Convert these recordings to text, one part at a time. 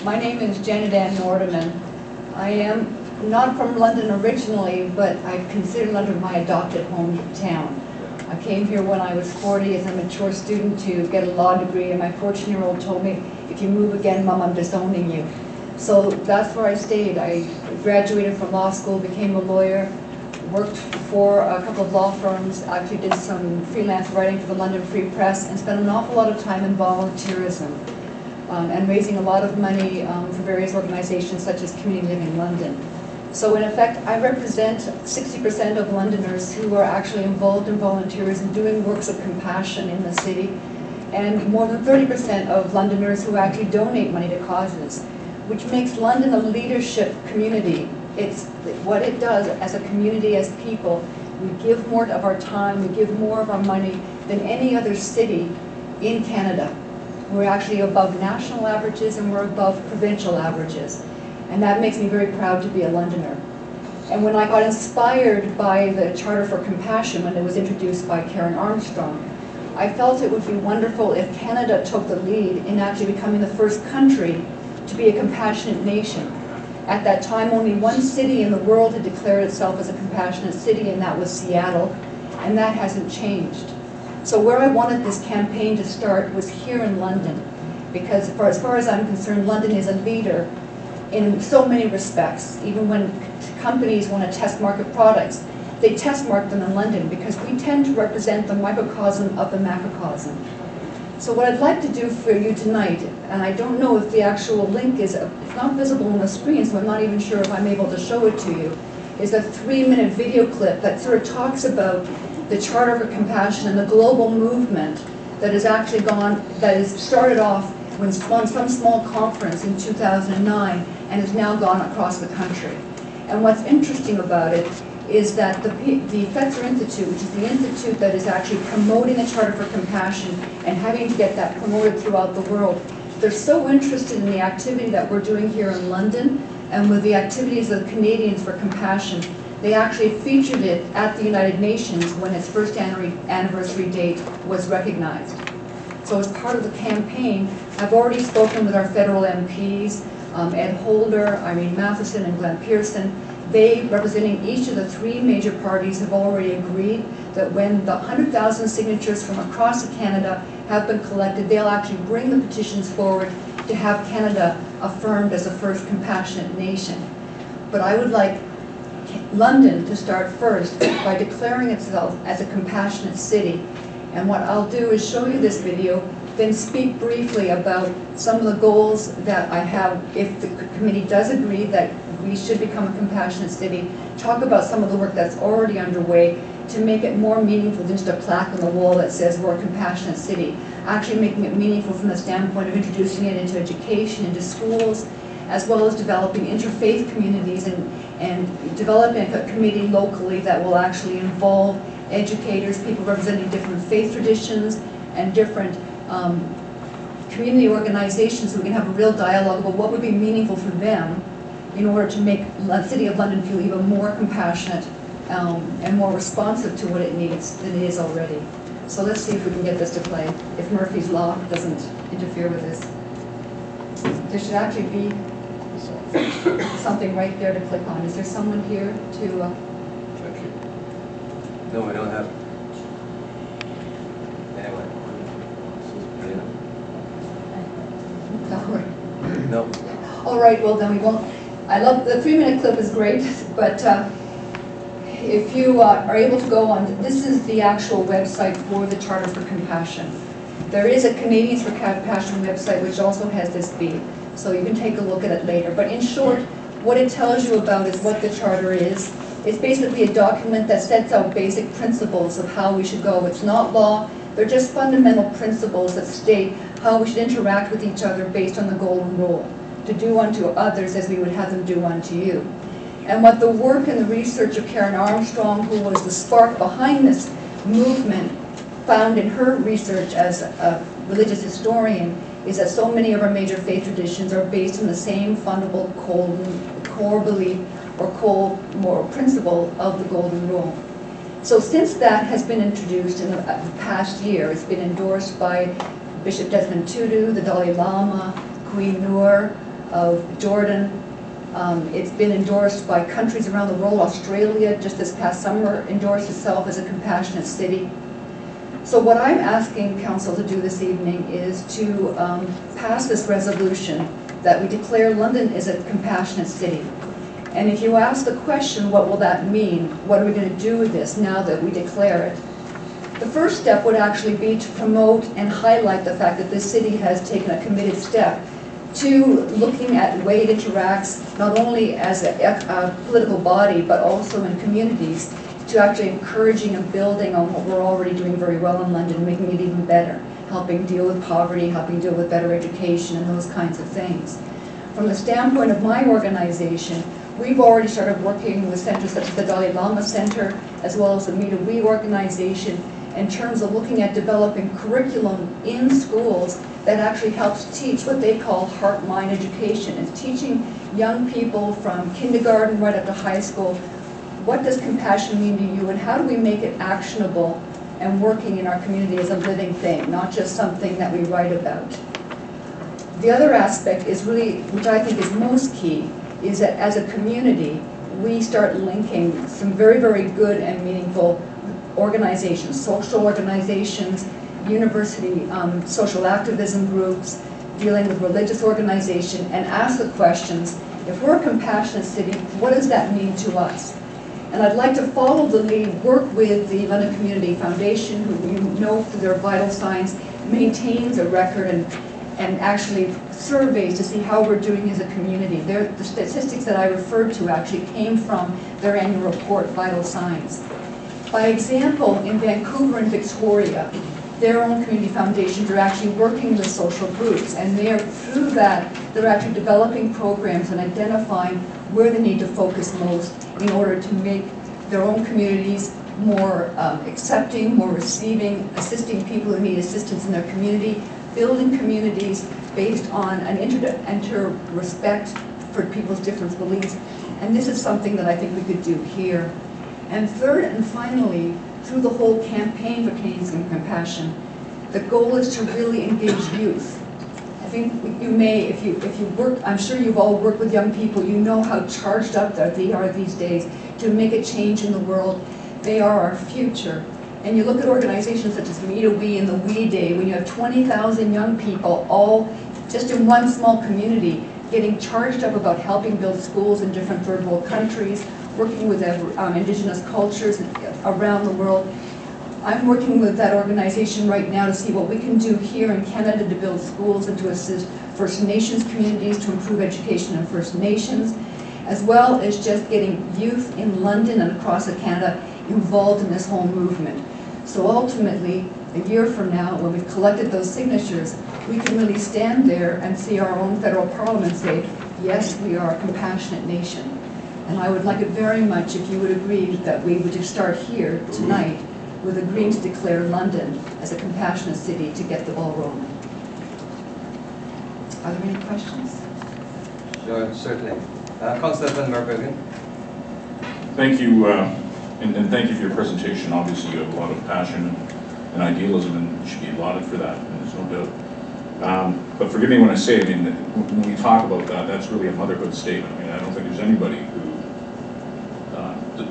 My name is Jannet Ann Nordemann. I am not from London originally, but I consider London my adopted hometown. I came here when I was 40 as a mature student to get a law degree, and my 14-year-old told me, if you move again, Mom, I'm disowning you. So that's where I stayed. I graduated from law school, became a lawyer, worked for a couple of law firms, actually did some freelance writing for the London Free Press, and spent an awful lot of time in volunteerism and raising a lot of money for various organizations such as Community Living London. So in effect, I represent 60% of Londoners who are actually involved in volunteerism, doing works of compassion in the city, and more than 30% of Londoners who actually donate money to causes, which makes London a leadership community. It's what it does as a community, as people. We give more of our time, we give more of our money than any other city in Canada. We're actually above national averages and we're above provincial averages. And that makes me very proud to be a Londoner. And when I got inspired by the Charter for Compassion, when it was introduced by Karen Armstrong, I felt it would be wonderful if Canada took the lead in actually becoming the first country to be a compassionate nation. At that time, only one city in the world had declared itself as a compassionate city, and that was Seattle, and that hasn't changed. So where I wanted this campaign to start was here in London, because as far as I'm concerned, London is a leader in so many respects. Even when companies want to test market products, they test mark them in London because we tend to represent the microcosm of the macrocosm. So what I'd like to do for you tonight, and I don't know if the actual link is, it's not visible on the screen, so I'm not even sure if I'm able to show it to you, is a 3-minute video clip that sort of talks about the Charter for Compassion and the global movement that has actually that has started off on some small conference in 2009 and has now gone across the country. And what's interesting about it is that the Fetzer Institute, which is the institute that is actually promoting the Charter for Compassion and having to get that promoted throughout the world, they're so interested in the activity that we're doing here in London and with the activities of the Canadians for Compassion. They actually featured it at the United Nations when its first anniversary date was recognized. So as part of the campaign, I've already spoken with our federal MPs, Ed Holder, Irene Matheson, and Glenn Pearson. They, representing each of the 3 major parties, have already agreed that when the 100,000 signatures from across Canada have been collected, they'll actually bring the petitions forward to have Canada affirmed as a first compassionate nation. But I would like London to start first by declaring itself as a compassionate city. And what I'll do is show you this video, then speak briefly about some of the goals that I have if the committee does agree that we should become a compassionate city, talk about some of the work that's already underway to make it more meaningful than just a plaque on the wall that says we're a compassionate city, actually making it meaningful from the standpoint of introducing it into education, into schools, as well as developing interfaith communities and developing a committee locally that will actually involve educators, people representing different faith traditions and different community organizations so we can have a real dialogue about what would be meaningful for them in order to make the City of London feel even more compassionate and more responsive to what it needs than it is already. So let's see if we can get this to play, if Murphy's Law doesn't interfere with this. There should actually be something right there to click on. Is there someone here to... No, I don't have. Anyway. No. All right, well then we won't. I love the 3-minute clip is great, but if you are able to go on, this is the actual website for the Charter for Compassion. There is a Canadians for Compassion website which also has this beat, so you can take a look at it later. But in short, what it tells you about is what the Charter is. It's basically a document that sets out basic principles of how we should go. It's not law, they're just fundamental principles that state how we should interact with each other based on the golden rule, to do unto others as we would have them do unto you. And what the work and the research of Karen Armstrong, who was the spark behind this movement, found in her research as a religious historian is that so many of our major faith traditions are based on the same fundamental core belief or core moral principle of the golden rule. So since that has been introduced in the past year, it's been endorsed by Bishop Desmond Tutu, the Dalai Lama, Queen Noor, of Jordan. It's been endorsed by countries around the world. Australia, just this past summer, endorsed itself as a compassionate city. So what I'm asking Council to do this evening is to pass this resolution that we declare London is a compassionate city. And if you ask the question, what will that mean? What are we going to do with this now that we declare it? The first step would actually be to promote and highlight the fact that this city has taken a committed step to looking at the way it interacts not only as a political body but also in communities, to actually encouraging and building on what we're already doing very well in London, making it even better, helping deal with poverty, helping deal with better education and those kinds of things. From the standpoint of my organization, we've already started working with centers such as the Dalai Lama Center, as well as the Meet We organization, in terms of looking at developing curriculum in schools that actually helps teach what they call heart-mind education. It's teaching young people from kindergarten right up to high school, what does compassion mean to you and how do we make it actionable and working in our community as a living thing, not just something that we write about. The other aspect is really, which I think is most key, is that as a community, we start linking some very, very good and meaningful organizations, social organizations, university social activism groups, dealing with religious organization, and ask the questions, if we're a compassionate city, what does that mean to us? And I'd like to follow the lead, work with the London Community Foundation, who you know through their vital signs maintains a record and actually surveys to see how we're doing as a community. The statistics that I referred to actually came from their annual report, Vital Signs. By example, in Vancouver and Victoria, their own community foundations are actually working with social groups, and through that, they're actually developing programs and identifying where they need to focus most in order to make their own communities more accepting, more receiving, assisting people who need assistance in their community, building communities based on an inter-respect for people's different beliefs. And this is something that I think we could do here. And third and finally, through the whole campaign for Canadians and Compassion, the goal is to really engage youth. I think you may, if you work, I'm sure you've all worked with young people, you know how charged up they are these days to make a change in the world. They are our future. And you look at organizations such as Meet We and the We Day, when you have 20,000 young people all just in one small community getting charged up about helping build schools in different third world countries, working with indigenous cultures around the world. I'm working with that organization right now to see what we can do here in Canada to build schools and to assist First Nations communities to improve education in First Nations, as well as just getting youth in London and across Canada involved in this whole movement. So ultimately, a year from now, when we've collected those signatures, we can really stand there and see our own federal parliament say, yes, we are a compassionate nation. And I would like it very much if you would agree that we would just start here tonight with agreeing to declare London as a compassionate city to get the ball rolling. Are there any questions? Sure, certainly. Councillor Van Marbergen. Thank you, and thank you for your presentation. Obviously, you have a lot of passion and idealism, and you should be lauded for that, and there's no doubt. But forgive me when I say, I mean, when we talk about that, that's really a motherhood statement. I mean, I don't think there's anybody who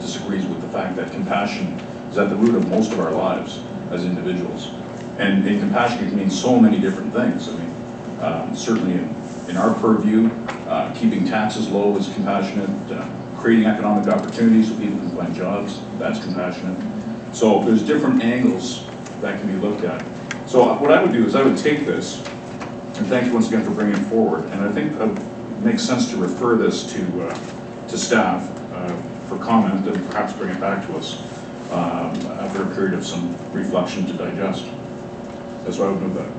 disagrees with the fact that compassion is at the root of most of our lives as individuals. And compassion can mean so many different things. I mean, certainly in our purview, keeping taxes low is compassionate, creating economic opportunities so people can find jobs, that's compassionate. So there's different angles that can be looked at. So what I would do is I would take this, and thank you once again for bringing it forward, and I think it makes sense to refer this to staff for comment and perhaps bring it back to us after a period of some reflection to digest. That's why I would move that.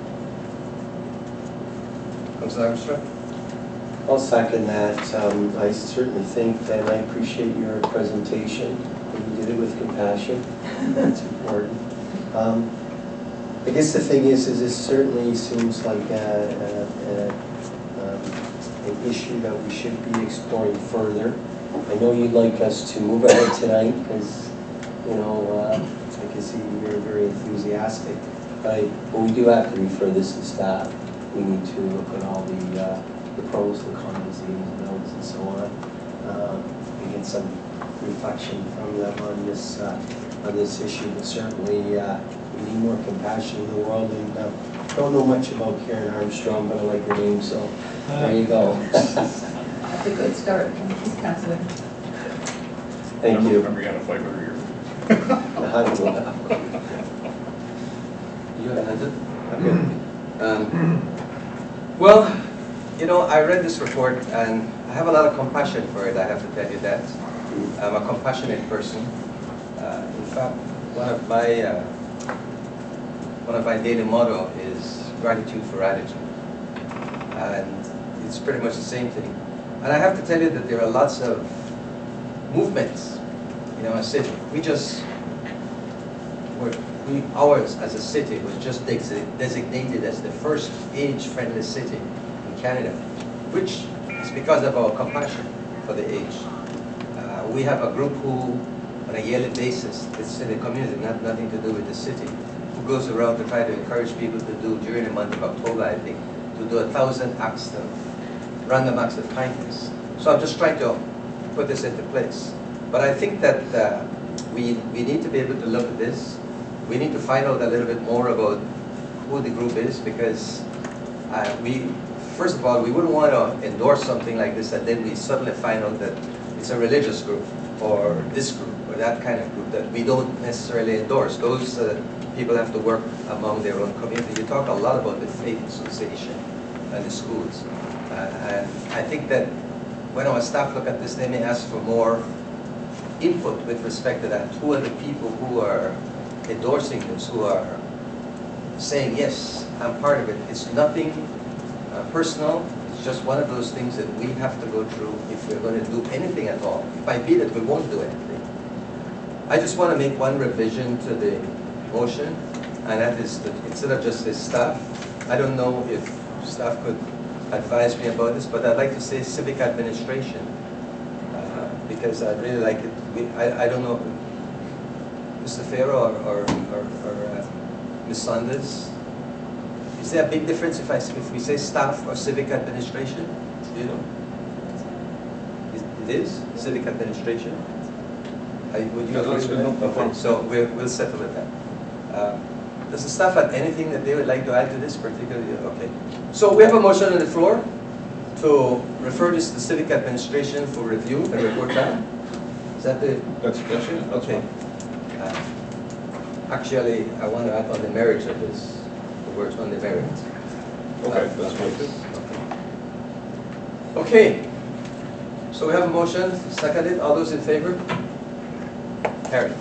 Councillor Armstrong. I'll second that. I certainly think that I appreciate your presentation. You did it with compassion. That's important. I guess the thing is this certainly seems like an issue that we should be exploring further. I know you'd like us to move ahead tonight because, you know, I can see you're very enthusiastic. But we do have to refer this to staff. We need to look at all the the pros, the cons, the ins and outs, and so on. We get some reflection from them on this issue, but certainly we need more compassion in the world. And don't know much about Karen Armstrong, but I like her name, so there you go. That's a good start, Councillor. Thank you. Remember you had a fight with her here. You had it? Well, you know, I read this report and I have a lot of compassion for it, I have to tell you that. I'm a compassionate person. In fact, one of my daily motto is gratitude for attitude. And it's pretty much the same thing. And I have to tell you that there are lots of movements in our city. Ours as a city was just designated as the first age-friendly city in Canada, which is because of our compassion for the aged. We have a group who, on a yearly basis, it's in the community, nothing to do with the city, who goes around to try to encourage people to do, during the month of October, I think, to do 1,000 random acts of kindness. So I'm just trying to put this into place. But I think that we need to be able to look at this. We need to find out a little bit more about who the group is, because first of all, we wouldn't want to endorse something like this and then we suddenly find out that it's a religious group or this group or that kind of group that we don't necessarily endorse. Those people have to work among their own community. You talk a lot about the faith association and the schools. And I think that when our staff look at this, they may ask for more input with respect to that. Who are the people who are endorsing this, who are saying, yes, I'm part of it. It's nothing personal. It's just one of those things that we have to go through if we're going to do anything at all. It might be that we won't do anything. I just want to make one revision to the motion, and that is that instead of just this staff, I don't know if staff could advise me about this, but I'd like to say civic administration, because I'd really like it. I don't know, Mr. Farrow or Ms. Saunders, is there a big difference if we say staff or civic administration? Do you know? It is civic administration. Would you agree with that? Okay, so we'll settle with that. Does the staff have anything that they would like to add to this particularly? Okay. So we have a motion on the floor to refer this to civic administration for review and report back. Is that the? That's it. Okay. Actually, I want to add on the merits of this. The words on the merits. Okay, that's good. Okay. So we have a motion, seconded. All those in favor? Carried.